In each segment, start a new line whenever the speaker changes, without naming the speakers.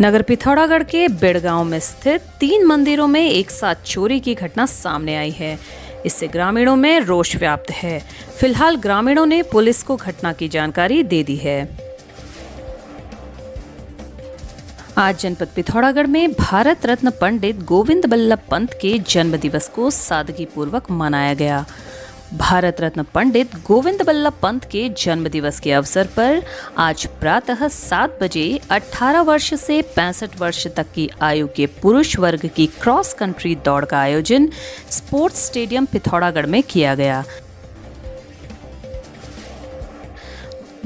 नगर पिथौरागढ़ के बेड़गांव में स्थित 3 मंदिरों में एक साथ चोरी की घटना सामने आई है। इससे ग्रामीणों में रोष व्याप्त है। फिलहाल ग्रामीणों ने पुलिस को घटना की जानकारी दे दी है। आज जनपद पिथौरागढ़ में भारत रत्न पंडित गोविंद बल्लभ पंत के जन्म दिवस को सादगीपूर्वक मनाया गया। भारत रत्न पंडित गोविंद बल्लभ पंत के जन्म दिवस के अवसर पर आज प्रातः 7 बजे 18 वर्ष से 65 वर्ष तक की आयु के पुरुष वर्ग की क्रॉस कंट्री दौड़ का आयोजन स्पोर्ट्स स्टेडियम पिथौरागढ़ में किया गया।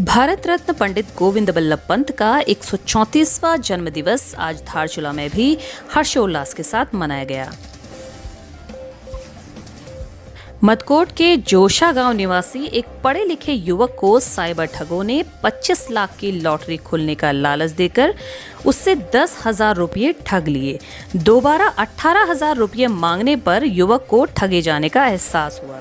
भारत रत्न पंडित गोविंद बल्लभ पंत का 134वां जन्म दिवस आज धारचूला में भी हर्षोल्लास के साथ मनाया गया। मदकोट के जोशा गांव निवासी एक पढ़े लिखे युवक को साइबर ठगों ने 25 लाख की लॉटरी खुलने का लालच देकर उससे 10,000 रुपये ठग लिए। दोबारा 18,000 रुपये मांगने पर युवक को ठगे जाने का एहसास हुआ।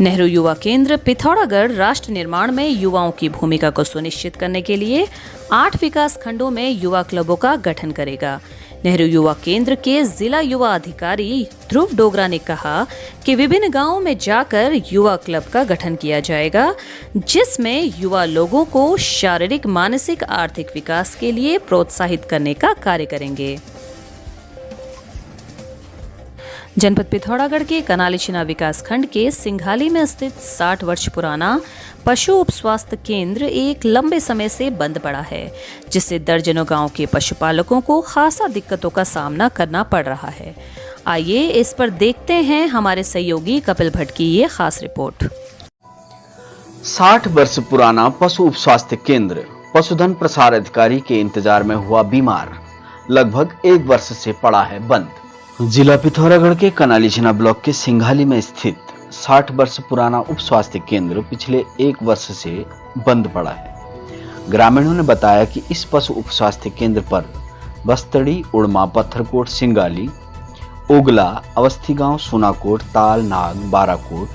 नेहरू युवा केंद्र पिथौरागढ़ राष्ट्र निर्माण में युवाओं की भूमिका को सुनिश्चित करने के लिए 8 विकास खंडों में युवा क्लबों का गठन करेगा। नेहरू युवा केंद्र के जिला युवा अधिकारी ध्रुव डोगरा ने कहा कि विभिन्न गांवों में जाकर युवा क्लब का गठन किया जाएगा, जिसमें युवा लोगों को शारीरिक, मानसिक, आर्थिक विकास के लिए प्रोत्साहित करने का कार्य करेंगे। जनपद पिथौरागढ़ के कनालीछिना विकास खंड के सिंघाली में स्थित 60 वर्ष पुराना पशु उप स्वास्थ्य केंद्र एक लंबे समय से बंद पड़ा है, जिससे दर्जनों गांव के पशुपालकों को खासा दिक्कतों का सामना करना पड़ रहा है। आइए इस पर देखते हैं हमारे सहयोगी कपिल भट्ट की ये खास रिपोर्ट।
60 वर्ष पुराना पशु उप स्वास्थ्य केंद्र पशुधन प्रसार अधिकारी के इंतजार में हुआ बीमार, लगभग 1 वर्ष से पड़ा है बंद। जिला पिथौरागढ़ के कनालीछिना ब्लॉक के सिंघाली में स्थित 60 वर्ष पुराना उप स्वास्थ्य केंद्र पिछले 1 वर्ष से बंद पड़ा है। ग्रामीणों ने बताया कि इस पशु उप स्वास्थ्य केंद्र पर बस्तड़ी, उड़मा, पत्थरकोट, सिंगाली, ओगला, अवस्थी गांव, सुनाकोट, ताल, नाग, बाराकोट,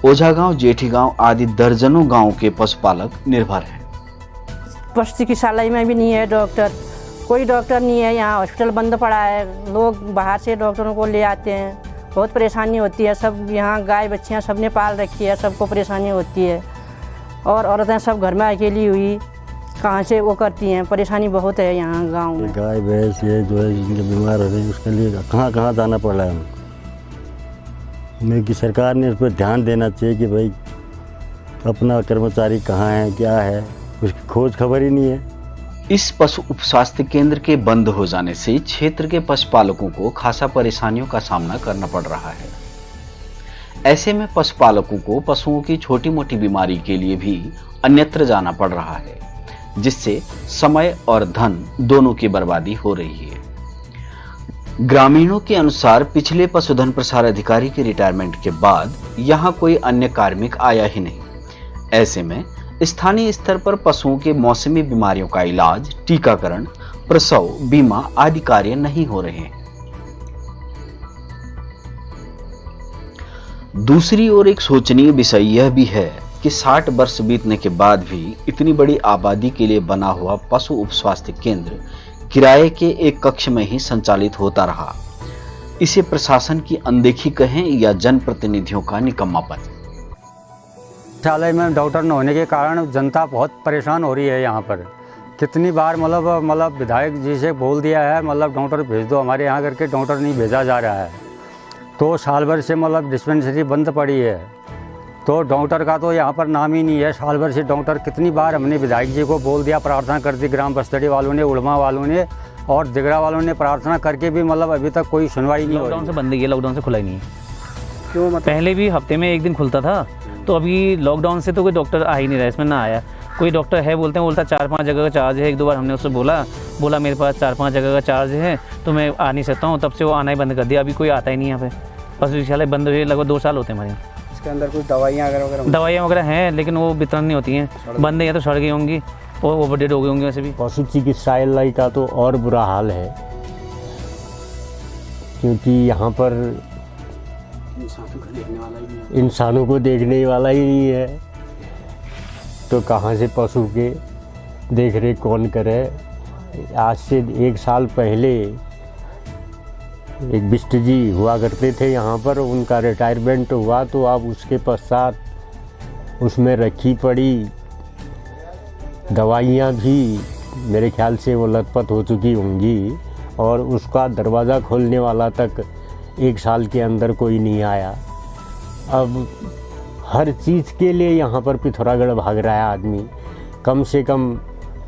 ओझा गांव, जेठी गांव आदि दर्जनों गांवों के पशुपालक निर्भर हैं।
पशु चिकित्सालय में भी नहीं है डॉक्टर, कोई डॉक्टर नहीं है। यहाँ हॉस्पिटल बंद पड़ा है, लोग बाहर से डॉक्टरों को ले आते हैं, बहुत परेशानी होती है। सब यहाँ गाय बच्चियाँ सबने पाल रखी है, सबको परेशानी होती है। और औरतें सब घर में अकेली हुई कहाँ से वो करती हैं, परेशानी बहुत है यहाँ गांव में।
गाय भैंस ये जो है जिनके बीमार हो रहे हैं उसके लिए कहाँ जाना पड़ रहा है हमें कि सरकार ने उस पर ध्यान देना चाहिए कि भाई अपना कर्मचारी कहाँ है, क्या है, उसकी खोज खबर ही नहीं है।
इस पशु उप स्वास्थ्य केंद्र के बंद हो जाने से क्षेत्र के पशुपालकों को खासा परेशानियों का सामना करना पड़ रहा है। ऐसे में पशुपालकों को पशुओं की छोटी मोटी बीमारी के लिए भी अन्यत्र जाना पड़ रहा है, जिससे समय और धन दोनों की बर्बादी हो रही है। ग्रामीणों के अनुसार पिछले पशुधन प्रसार अधिकारी के रिटायरमेंट के बाद यहां कोई अन्य कार्मिक आया ही नहीं। ऐसे में स्थानीय स्तर पर पशुओं के मौसमी बीमारियों का इलाज, टीकाकरण, प्रसव, बीमा आदि कार्य नहीं हो रहे हैं। दूसरी ओर एक सोचनीय विषय यह भी है कि 60 वर्ष बीतने के बाद भी इतनी बड़ी आबादी के लिए बना हुआ पशु उप स्वास्थ्य केंद्र किराए के एक कक्ष में ही संचालित होता रहा। इसे प्रशासन की अनदेखी कहें या जनप्रतिनिधियों का निकम्मापन।
चिकित्सालय में डॉक्टर न होने के कारण जनता बहुत परेशान हो रही है। यहाँ पर कितनी बार मतलब विधायक जी से बोल दिया है, मतलब डॉक्टर भेज दो हमारे यहाँ करके, डॉक्टर नहीं भेजा जा रहा है। तो साल भर से मतलब डिस्पेंसरी बंद पड़ी है, तो डॉक्टर का तो यहाँ पर नाम ही नहीं है। साल भर से डॉक्टर, कितनी बार हमने विधायक जी को बोल दिया, प्रार्थना कर दी, ग्राम बस्तड़ी वालों ने, उड़मा वालों ने और दिगरा वालों ने प्रार्थना करके भी मतलब अभी तक कोई सुनवाई नहीं हो रही।
लॉकडाउन से बंद ही है, लॉकडाउन से खुला ही नहीं है।
क्यों? मतलब
पहले भी हफ्ते में 1 दिन खुलता था, तो अभी लॉकडाउन से तो कोई डॉक्टर आ ही नहीं रहा, इसमें ना आया। कोई डॉक्टर है बोलता 4-5 जगह का चार्ज है। 1-2 बार हमने उससे बोला मेरे पास 4-5 जगह का चार्ज है तो मैं आ नहीं सकता हूँ, तब से वो आना ही बंद कर दिया। अभी कोई आता ही नहीं यहाँ पे। पशु चिकित्सालय बंद हुए लगभग 2 साल होते हैं हमारे यहाँ।
इसके अंदर कुछ दवाइयाँ वगैरह
हैं, लेकिन वो वितरण नहीं होती हैं, बंद है या तो सड़ गई होंगी और ओवरडेट हो गई होंगी। वैसे भी
पशु चिकित्सालय का तो और बुरा हाल है, क्योंकि यहाँ पर इंसानों को देखने वाला ही नहीं है, तो कहाँ से पशु के देख रेख कौन करे। आज से 1 साल पहले एक बिष्ट जी हुआ करते थे यहाँ पर, उनका रिटायरमेंट हुआ तो अब उसके पश्चात उसमें रखी पड़ी दवाइयाँ भी मेरे ख्याल से वो लथपथ हो चुकी होंगी, और उसका दरवाज़ा खोलने वाला तक 1 साल के अंदर कोई नहीं आया। अब हर चीज़ के लिए यहाँ पर पिथौरागढ़ भाग रहा है आदमी। कम से कम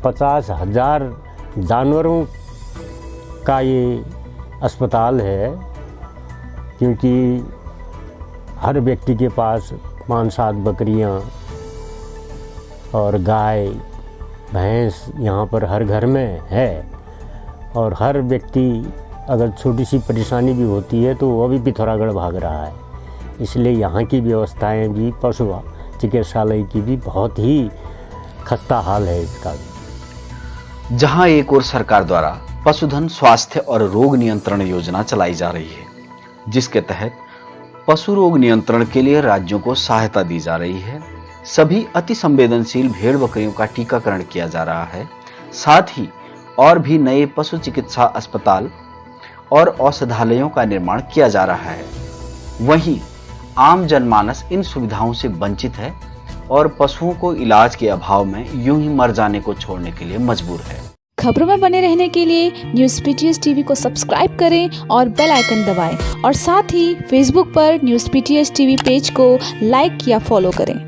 50,000 जानवरों का ये अस्पताल है, क्योंकि हर व्यक्ति के पास 5-7 बकरियाँ और गाय भैंस यहाँ पर हर घर में है, और हर व्यक्ति अगर छोटी सी परेशानी भी होती है तो वह भी पिथौरागढ़ भाग रहा है। इसलिए यहाँ की व्यवस्थाएं भी, पशु चिकित्सालय की भी बहुत ही खस्ता हाल है इसका भी।
जहां एक और सरकार द्वारा पशुधन स्वास्थ्य और रोग नियंत्रण योजना चलाई जा रही है, जिसके तहत पशु रोग नियंत्रण के लिए राज्यों को सहायता दी जा रही है। सभी अति संवेदनशील भेड़ बकरियों का टीकाकरण किया जा रहा है। साथ ही और भी नए पशु चिकित्सा अस्पताल और औषधालयों का निर्माण किया जा रहा है। वहीं आम जनमानस इन सुविधाओं से वंचित है और पशुओं को इलाज के अभाव में यूं ही मर जाने को छोड़ने के लिए मजबूर है।
खबरों में बने रहने के लिए न्यूज़ PTS टीवी को सब्सक्राइब करें और बेल आइकन दबाएं, और साथ ही फेसबुक पर न्यूज़ PTS टीवी पेज को लाइक या फॉलो करें।